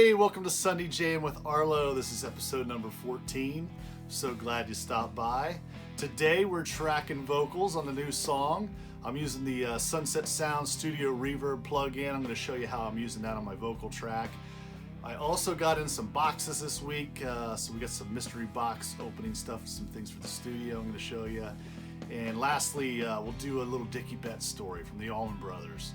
Hey, welcome to Sunday Jam with Arlo. This is episode number 14. So glad you stopped by. Today we're tracking vocals on the new song. I'm using the Sunset Sound Studio Reverb plug-in. I'm going to show you how I'm using that on my vocal track. I also got in some boxes this week, so we got some mystery box opening stuff, some things for the studio I'm going to show you. And lastly, we'll do a little Dicky Betts story from the Allman Brothers.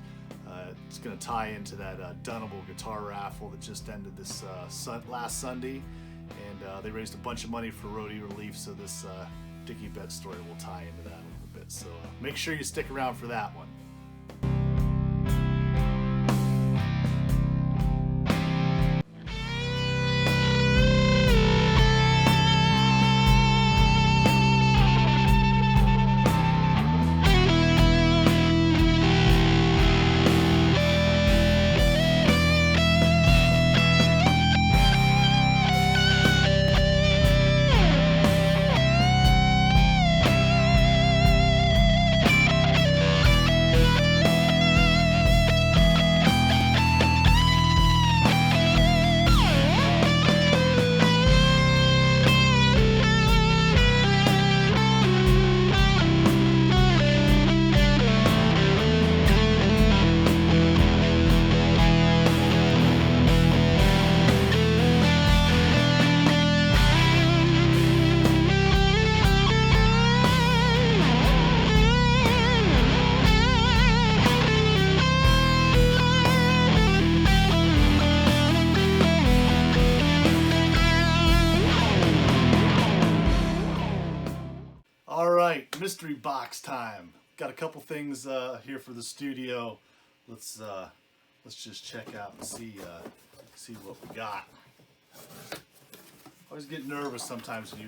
It's going to tie into that Dunnable guitar raffle that just ended this last Sunday, and they raised a bunch of money for roadie relief, so this Dicky Betts story will tie into that a little bit. So make sure you stick around for that one. Mystery box time. Got a couple things here for the studio. Let's just check out and see what we got. Always get nervous sometimes when you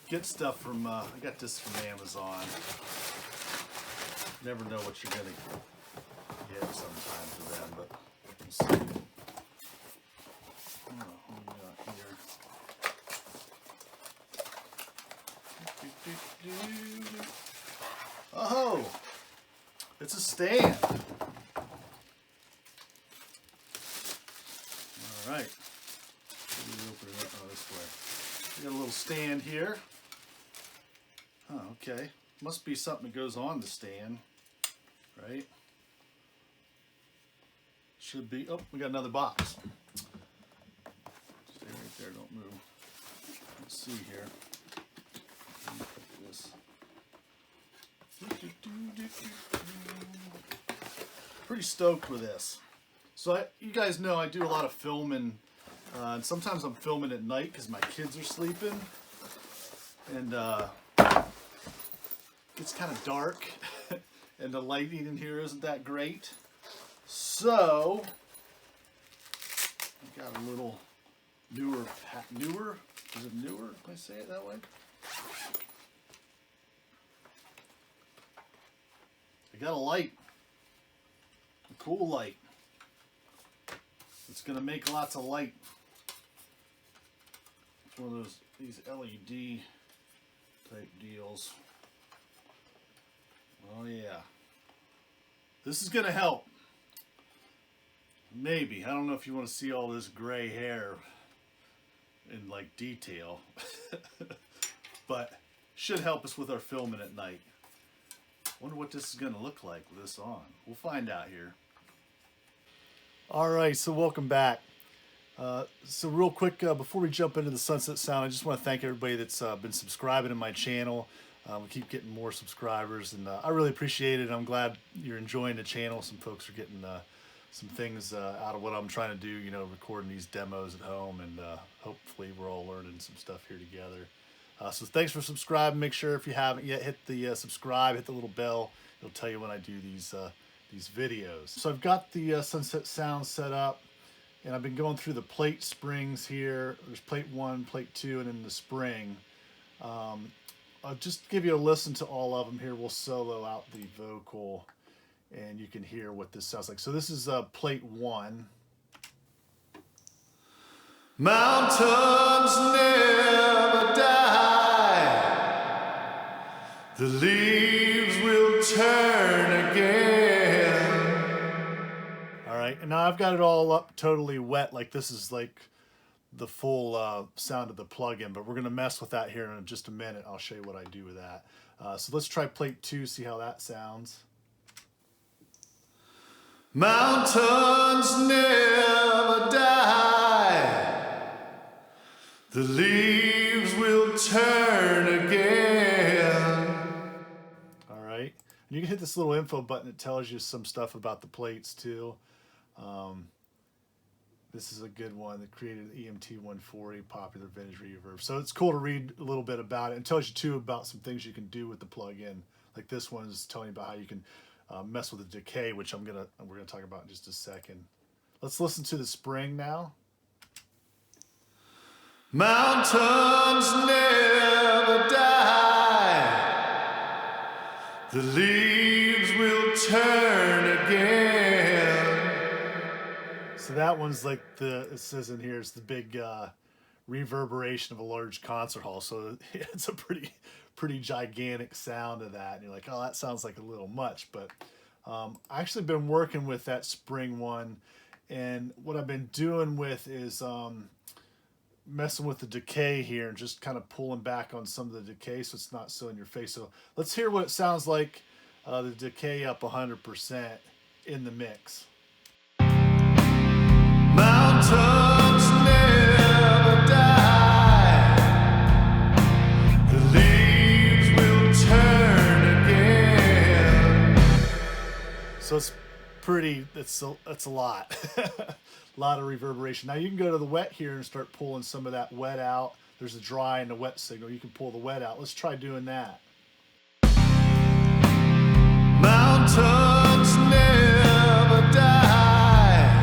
get stuff from. I got this from Amazon. Never know what you're gonna get sometimes with them, but we'll see. Oh, what do we got here? Oh, it's a stand. All right. Open it up this way. We got a little stand here. Oh, okay. Must be something that goes on the stand, right? Should be. Oh, we got another box. Stay right there. Don't move. Let's see here. Let me put this. Pretty stoked with this. So you guys know I do a lot of filming, and sometimes I'm filming at night because my kids are sleeping, and it gets kind of dark, and the lighting in here isn't that great. So I got a little newer. Is it newer? Can I say it that way? I got a light, a cool light. It's gonna make lots of light. It's one of these LED type deals. Oh yeah. This is gonna help. Maybe. I don't know if you want to see all this gray hair in like detail, but should help us with our filming at night. Wonder what this is going to look like with this on. We'll find out here. All right, so welcome back. So real quick, before we jump into the Sunset Sound, I just want to thank everybody that's been subscribing to my channel. We keep getting more subscribers, and I really appreciate it. I'm glad you're enjoying the channel. Some folks are getting some things out of what I'm trying to do, you know, recording these demos at home, and hopefully we're all learning some stuff here together. So thanks for subscribing. Make sure if you haven't yet, hit the subscribe, hit the little bell. It'll tell you when I do these videos. So I've got the Sunset Sound set up, and I've been going through the plate springs here. There's plate 1, plate 2, and then the spring. I'll just give you a listen to all of them here. We'll solo out the vocal, and you can hear what this sounds like. So this is plate 1. Mountains never die. The leaves will turn again. All right, and now I've got it all up totally wet, like this is like the full sound of the plugin, but we're going to mess with that here in just a minute. I'll show you what I do with that. So let's try plate 2, see how that sounds. Mountains never die, the leaves will turn again. All right, and you can hit this little info button that tells you some stuff about the plates too. This is a good one that created the EMT 140 popular vintage reverb. So it's cool to read a little bit about it. It tells you too about some things you can do with the plug-in. Like this one is telling you about how you can mess with the decay, which we're gonna talk about in just a second. Let's listen to the spring now. Mountains never die, the leaves will turn again. So that one's like it says in here, it's the big reverberation of a large concert hall. So it's a pretty gigantic sound of that. And you're like, oh, that sounds like a little much. But I actually been working with that spring one. And what I've been doing with is messing with the decay here and just kind of pulling back on some of the decay so it's not so in your face. So let's hear what it sounds like, the decay up 100% in the mix. Mountains never die, the leaves will turn again. So it's pretty, it's a lot. A lot of reverberation. Now you can go to the wet here and start pulling some of that wet out. There's a dry and a wet signal. You can pull the wet out. Let's try doing that. Mountains never die,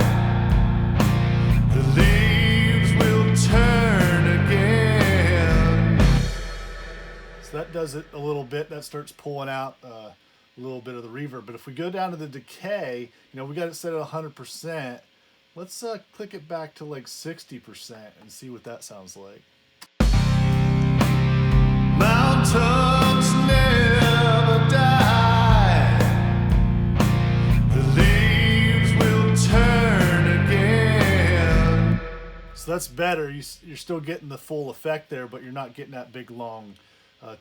the leaves will turn again. So that does it a little bit. That starts pulling out a little bit of the reverb. But if we go down to the decay, we got it set at 100%. Let's click it back to like 60% and see what that sounds like. Mountains never die, the leaves will turn again. So that's better. You're still getting the full effect there, but you're not getting that big long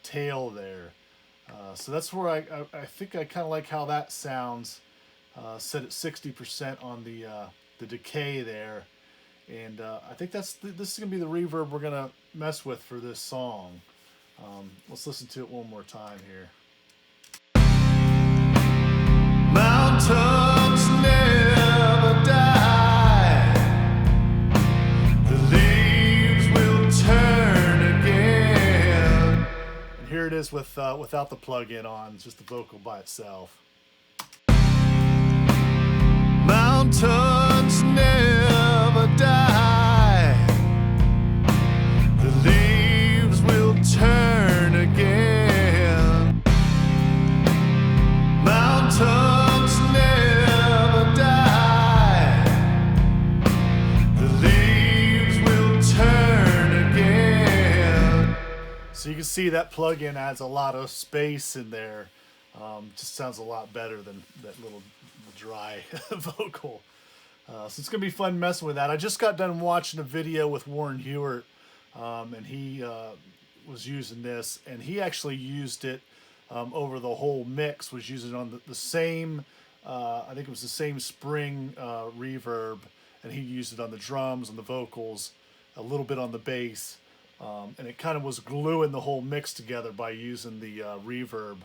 tail there. So that's where I think I kind of like how that sounds, set at 60% on the decay there. And I think this is going to be the reverb we're going to mess with for this song. Let's listen to it one more time here. Mountains never die, the leaves will turn again. And here it is without the plug-in on, it's just the vocal by itself. Mountains never die, the leaves will turn again. Mountains never die, the leaves will turn again. So you can see that plug-in adds a lot of space in there. Just sounds a lot better than that little dry vocal. So it's gonna be fun messing with that. I just got done watching a video with Warren Hewart, and he was using this, and he actually used it over the whole mix, was using it on the same, I think it was the same spring reverb, and he used it on the drums, on the vocals, a little bit on the bass, and it kind of was gluing the whole mix together by using the reverb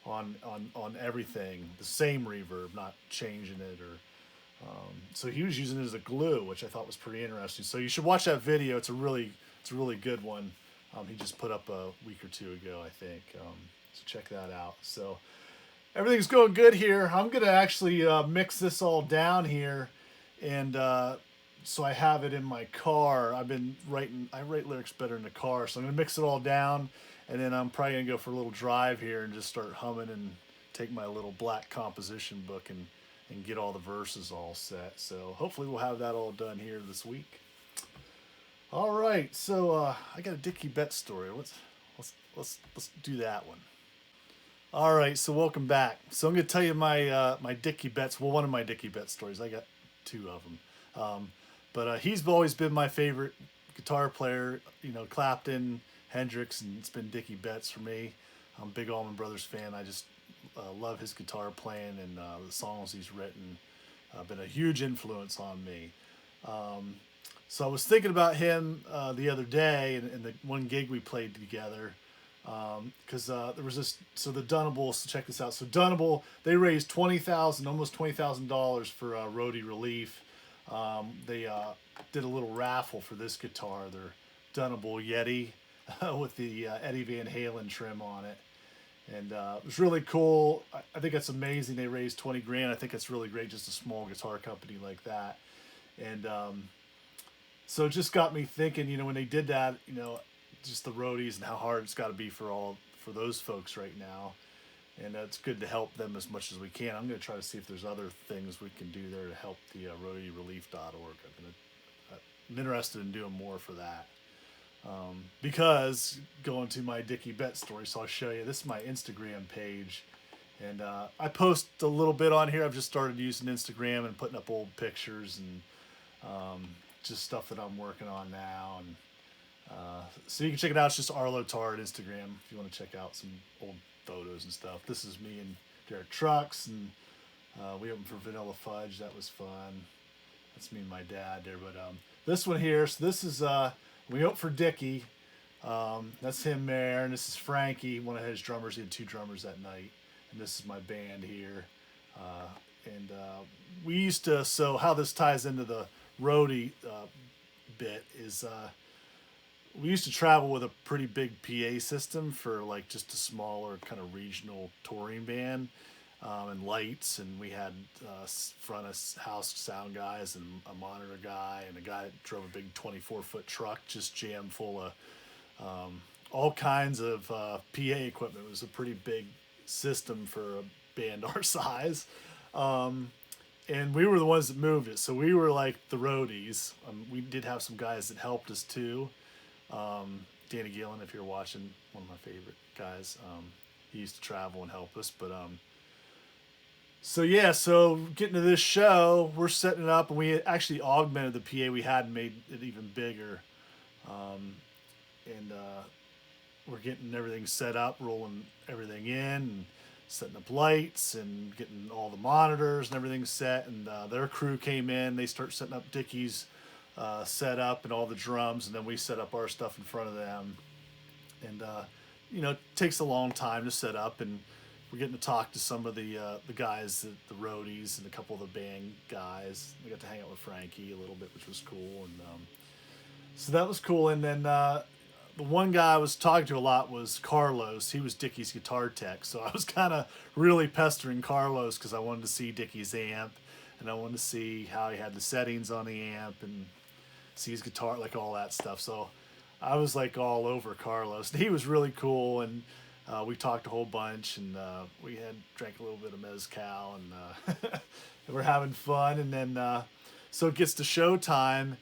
on everything, the same reverb, not changing it or so he was using it as a glue, which I thought was pretty interesting. So you should watch that video. It's a really good one. He just put up a week or two ago, I think. So check that out. So everything's going good here. I'm gonna actually mix this all down here, and so I have it in my car. I write lyrics better in the car, so I'm gonna mix it all down. And then I'm probably going to go for a little drive here and just start humming and take my little black composition book and get all the verses all set. So hopefully we'll have that all done here this week. All right, so I got a Dicky Betts story. Let's do that one. All right, so welcome back. So I'm going to tell you my Dicky Betts, one of my Dicky Betts stories. I got two of them. But he's always been my favorite guitar player. You know, Clapton, Hendrix, and it's been Dickey Betts for me. I'm a big Allman Brothers fan. I just love his guitar playing and the songs he's written. Been a huge influence on me. So I was thinking about him the other day and the one gig we played together. Because there was this, so the Dunables, check this out. So Dunable, they raised almost $20,000 for roadie relief. They did a little raffle for this guitar, their Dunable Yeti with the Eddie Van Halen trim on it. And it was really cool. I think that's amazing. They raised 20 grand. I think it's really great, just a small guitar company like that. And so it just got me thinking, you know, when they did that, you know, just the roadies and how hard it's got to be for those folks right now. And it's good to help them as much as we can. I'm going to try to see if there's other things we can do there to help the roadierelief.org. I'm interested in doing more for that. Because going to my Dicky Betts story, so I'll show you. This is my Instagram page. And I post a little bit on here. I've just started using Instagram and putting up old pictures and just stuff that I'm working on now. And so you can check it out. It's just Arlo Tar at Instagram if you want to check out some old photos and stuff. This is me and Derek Trucks, and we opened for Vanilla Fudge. That was fun. That's me and my dad there. But this one here, so this is we opened for Dicky. That's him there, and this is Frankie, one of his drummers. He had two drummers that night, and this is my band here. And we used to. So how this ties into the roadie bit is. We used to travel with a pretty big PA system for like just a smaller kind of regional touring band, and lights, and we had front of house sound guys and a monitor guy and a guy that drove a big 24-foot truck just jammed full of all kinds of PA equipment. It was a pretty big system for a band our size, and we were the ones that moved it, so we were like the roadies. We did have some guys that helped us too. Danny Gillen, if you're watching, one of my favorite guys. He used to travel and help us. But so yeah, so getting to this show, we're setting it up, and we actually augmented the PA we had and made it even bigger. And we're getting everything set up, rolling everything in, and setting up lights and getting all the monitors and everything set. And their crew came in. They start setting up Dicky's set up and all the drums, and then we set up our stuff in front of them. And you know, it takes a long time to set up, and we're getting to talk to some of the guys, the roadies, and a couple of the band guys. We got to hang out with Frankie a little bit, which was cool. And so that was cool. And then the one guy I was talking to a lot was Carlos. He was Dicky's guitar tech, so I was kind of really pestering Carlos because I wanted to see Dicky's amp, and I wanted to see how he had the settings on the amp and see his guitar, like all that stuff. So I was like all over Carlos. He was really cool, and we talked a whole bunch, and we drank a little bit of mezcal, and we're having fun. And then so it gets to showtime,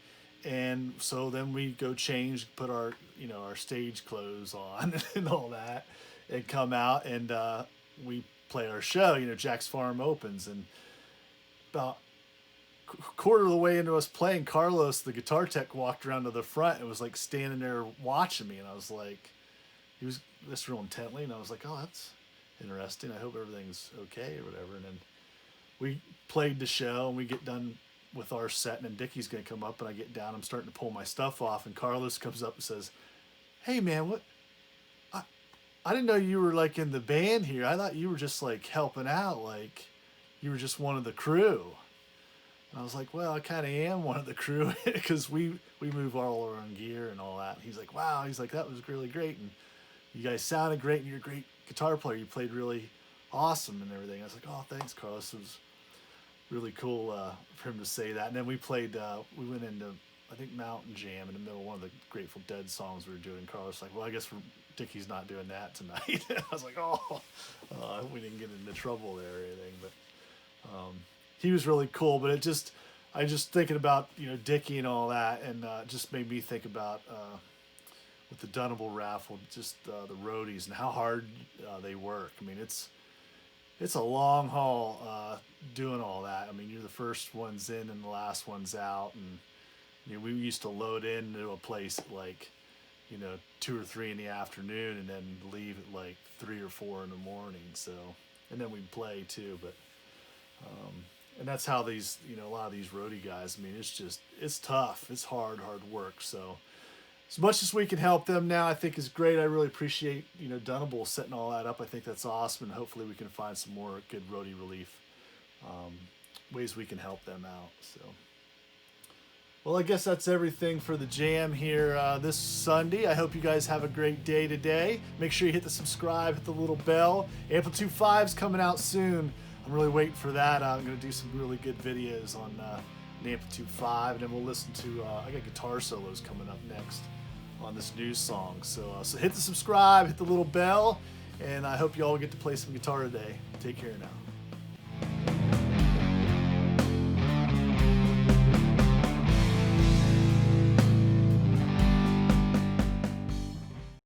and so then we go change, put our our stage clothes on and all that, and come out, and we play our show. Jack's Farm opens, and about quarter of the way into us playing, Carlos, the guitar tech, walked around to the front and was like standing there watching me, and I was like, he was this real intently, and I was like, oh, that's interesting. I hope everything's okay or whatever. And then we played the show, and we get done with our set, and then Dicky's gonna come up, and I get down, I'm starting to pull my stuff off, and Carlos comes up and says, hey man, what, I didn't know you were like in the band here. I thought you were just like helping out, like you were just one of the crew. And I was like, well, I kind of am one of the crew because we move all our own gear and all that. And he's like, wow. He's like, that was really great. And you guys sounded great. And you're a great guitar player. You played really awesome and everything. I was like, oh, thanks, Carlos. It was really cool for him to say that. And then we played, we went into, I think, Mountain Jam in the middle of one of the Grateful Dead songs we were doing. Carlos was like, well, I guess Dicky's not doing that tonight. I was like, oh, I hope we didn't get into trouble there or anything. But he was really cool, but I just thinking about, Dicky and all that, and just made me think about with the Dunable raffle, just the roadies and how hard they work. I mean, it's a long haul doing all that. I mean, you're the first ones in and the last ones out, and we used to load into a place at like 2 or 3 in the afternoon, and then leave at like 3 or 4 in the morning. So, and then we'd play too, but and that's how these a lot of these roadie guys. I mean, it's tough. It's hard work. So, as much as we can help them now, I think is great. I really appreciate Dunable setting all that up. I think that's awesome, and hopefully we can find some more good roadie relief ways we can help them out. So, well, I guess that's everything for the jam here this Sunday. I hope you guys have a great day today. Make sure you hit the subscribe, hit the little bell. Amplitude 5's coming out soon. I'm really waiting for that. I'm going to do some really good videos on the Amplitude 5, and then we'll listen to, I got guitar solos coming up next on this new song. So hit the subscribe, hit the little bell, and I hope you all get to play some guitar today. Take care now.